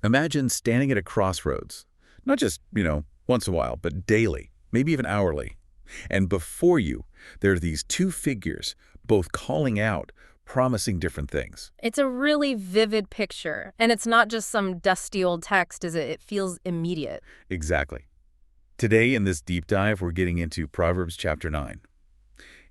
Imagine standing at a crossroads, not just, once in a while, but daily, maybe even hourly. And before you, there are these two figures, both calling out, promising different things. It's a really vivid picture, and it's not just some dusty old text, is it? It feels immediate. Exactly. Today in this deep dive, we're getting into Proverbs chapter 9.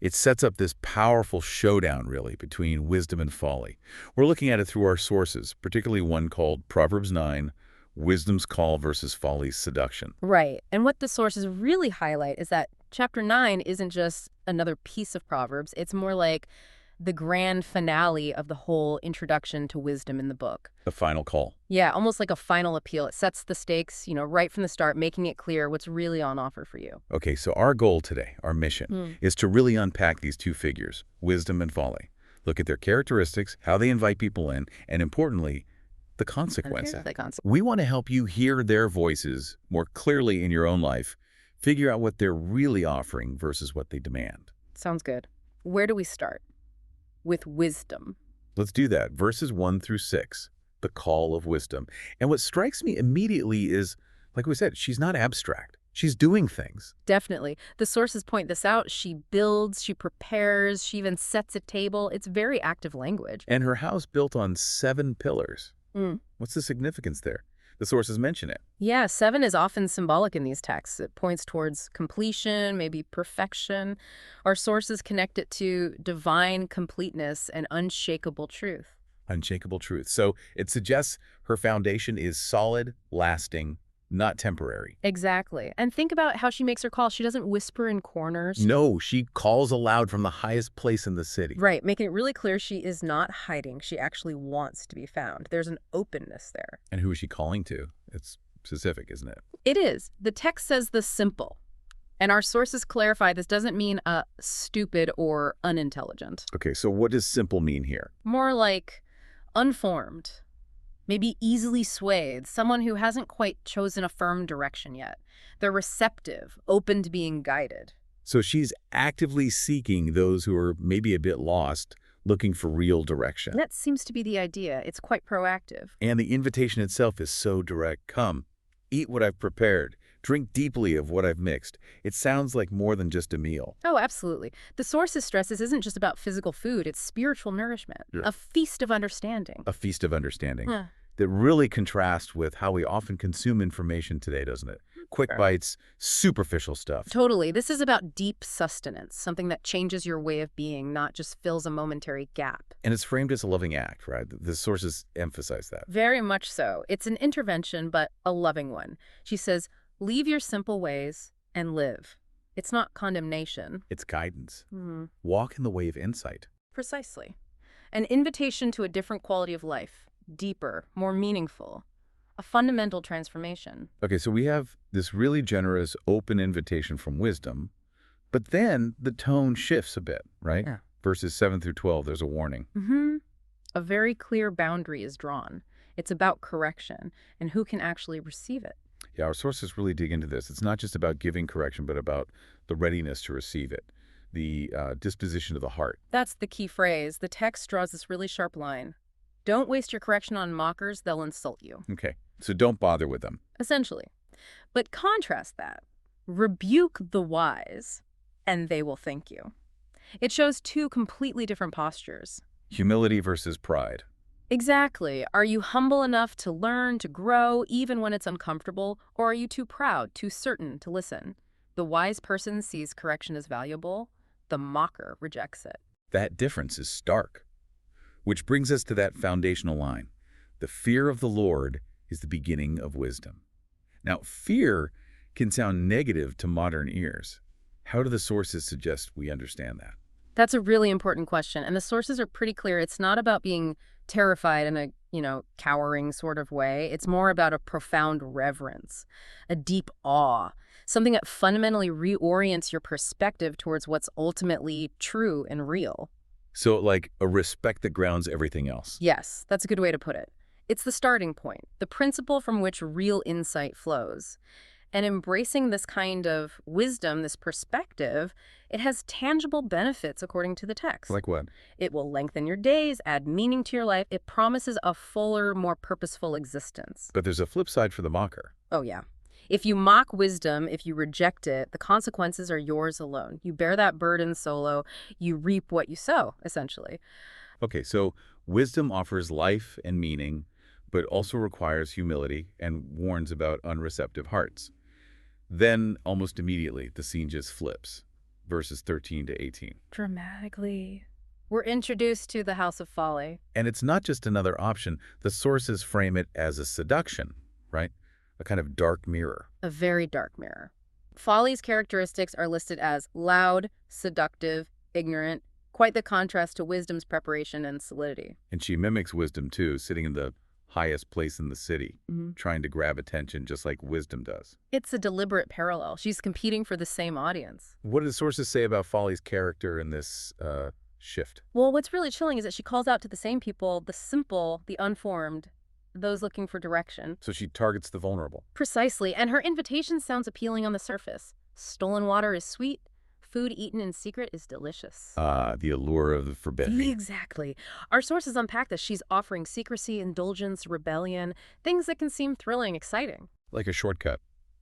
It sets up this powerful showdown, really, between wisdom and folly. We're looking at it through our sources, particularly one called Proverbs 9, Wisdom's Call versus Folly's Seduction. Right. And what the sources really highlight is that chapter 9 isn't just another piece of Proverbs. It's more like the grand finale of the whole introduction to wisdom in the book. The final call. Yeah, almost like a final appeal. It sets the stakes, right from the start, making it clear what's really on offer for you. Okay, so our goal today, our mission, is to really unpack these two figures, wisdom and folly. Look at their characteristics, how they invite people in, and importantly, the consequences. We want to help you hear their voices more clearly in your own life, figure out what they're really offering versus what they demand. Sounds good. Where do we start? With wisdom. Let's do that. Verses 1 through 6, the call of wisdom. And what strikes me immediately is, like we said, she's not abstract. She's doing things. Definitely. The sources point this out. She builds, she prepares, she even sets a table. It's very active language. And her house built on 7 pillars. What's the significance there? The sources mention it. Yeah, 7 is often symbolic in these texts. It points towards completion, maybe perfection. Our sources connect it to divine completeness and unshakable truth. Unshakable truth. So it suggests her foundation is solid, lasting, not temporary. Exactly. And think about how she makes her call. She doesn't whisper in corners. No, she calls aloud from the highest place in the city. Right, making it really clear she is not hiding. She actually wants to be found. There's an openness there. And who is she calling to? It's specific, isn't it? It is. The text says the simple. And our sources clarify this doesn't mean stupid or unintelligent. Okay, so what does simple mean here? More like unformed. Maybe easily swayed, someone who hasn't quite chosen a firm direction yet. They're receptive, open to being guided. So she's actively seeking those who are maybe a bit lost, looking for real direction. That seems to be the idea. It's quite proactive. And the invitation itself is so direct. Come, eat what I've prepared. Drink deeply of what I've mixed. It sounds like more than just a meal. Oh, absolutely. The sources stress this isn't just about physical food, it's spiritual nourishment. Yeah. A feast of understanding. A feast of understanding. That really contrasts with how we often consume information today, doesn't it? Quick bites, superficial stuff. Totally. This is about deep sustenance, something that changes your way of being, not just fills a momentary gap. And it's framed as a loving act, right? The sources emphasize that. Very much so. It's an intervention, but a loving one. She says, leave your simple ways and live. It's not condemnation. It's guidance. Walk in the way of insight. Precisely. An invitation to a different quality of life, deeper, more meaningful, a fundamental transformation. Okay, so we have this really generous, open invitation from wisdom, but then the tone shifts a bit, right? Yeah. Verses 7 through 12, there's a warning. A very clear boundary is drawn. It's about correction and who can actually receive it. Yeah, our sources really dig into this. It's not just about giving correction, but about the readiness to receive it, the disposition of the heart. That's the key phrase. The text draws this really sharp line. Don't waste your correction on mockers, they'll insult you. Okay, so don't bother with them. Essentially. But contrast that. Rebuke the wise, and they will thank you. It shows two completely different postures. Humility versus pride. Exactly. Are you humble enough to learn, to grow, even when it's uncomfortable, or are you too proud, too certain to listen? The wise person sees correction as valuable. The mocker rejects it. That difference is stark. Which brings us to that foundational line. The fear of the Lord is the beginning of wisdom. Now, fear can sound negative to modern ears. How do the sources suggest we understand that? That's a really important question, and the sources are pretty clear. It's not about being terrified in a, cowering sort of way. It's more about a profound reverence, a deep awe, something that fundamentally reorients your perspective towards what's ultimately true and real. So like a respect that grounds everything else. Yes, that's a good way to put it. It's the starting point, the principle from which real insight flows. And embracing this kind of wisdom, this perspective, it has tangible benefits according to the text. Like what? It will lengthen your days, add meaning to your life. It promises a fuller, more purposeful existence. But there's a flip side for the mocker. Oh, yeah. If you mock wisdom, if you reject it, the consequences are yours alone. You bear that burden solo. You reap what you sow, essentially. Okay, so wisdom offers life and meaning, but also requires humility and warns about unreceptive hearts. Then, almost immediately, the scene just flips. Verses 13 to 18. Dramatically. We're introduced to the house of folly. And it's not just another option. The sources frame it as a seduction, right? A kind of dark mirror. A very dark mirror. Folly's characteristics are listed as loud, seductive, ignorant, quite the contrast to wisdom's preparation and solidity. And she mimics wisdom, too, sitting in the highest place in the city, trying to grab attention just like wisdom does. It's a deliberate parallel. She's competing for the same audience. What do the sources say about Folly's character in this shift? Well, what's really chilling is that she calls out to the same people, the simple, the unformed, those looking for direction. So she targets the vulnerable. Precisely, and her invitation sounds appealing on the surface. Stolen water is sweet. Food eaten in secret is delicious. The allure of the forbidden. Exactly. Our sources unpack this. She's offering secrecy, indulgence, rebellion, things that can seem thrilling, exciting. Like a shortcut.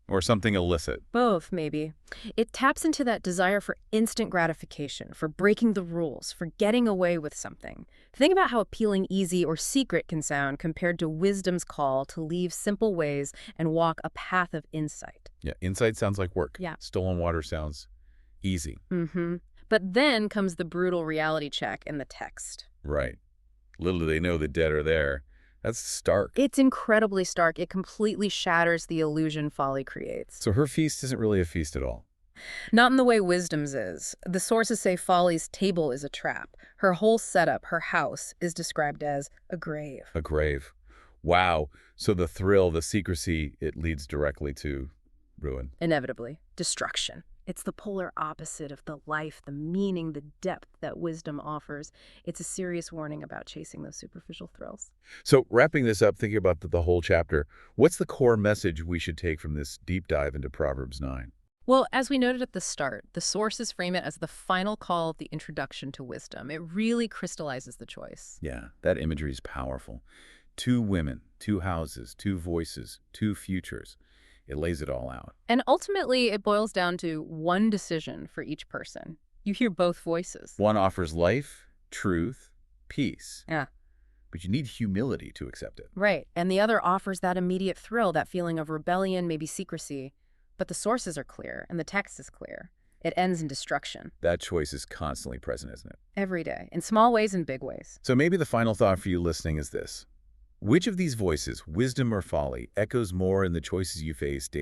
Or something illicit. Both, maybe. It taps into that desire for instant gratification, for breaking the rules, for getting away with something. Think about how appealing easy or secret can sound compared to wisdom's call to leave simple ways and walk a path of insight. Yeah, insight sounds like work. Yeah. Stolen water sounds easy. But then comes the brutal reality check in the text. Right. Little do they know the dead are there. That's stark. It's incredibly stark. It completely shatters the illusion folly creates. So her feast isn't really a feast at all. Not in the way wisdom's is. The sources say folly's table is a trap. Her whole setup, her house, is described as a grave. A grave. Wow. So the thrill, the secrecy, it leads directly to ruin. Inevitably. Destruction. It's the polar opposite of the life, the meaning, the depth that wisdom offers. It's a serious warning about chasing those superficial thrills. So wrapping this up, thinking about the whole chapter, what's the core message we should take from this deep dive into Proverbs 9? Well, as we noted at the start, the sources frame it as the final call of the introduction to wisdom. It really crystallizes the choice. Yeah, that imagery is powerful. 2 women, 2 houses, 2 voices, 2 futures. It lays it all out. And ultimately, it boils down to one decision for each person. You hear both voices. One offers life, truth, peace. Yeah. But you need humility to accept it. Right. And the other offers that immediate thrill, that feeling of rebellion, maybe secrecy. But the sources are clear, and the text is clear. It ends in destruction. That choice is constantly present, isn't it? Every day, in small ways and big ways. So maybe the final thought for you listening is this. Which of these voices, wisdom or folly, echoes more in the choices you face day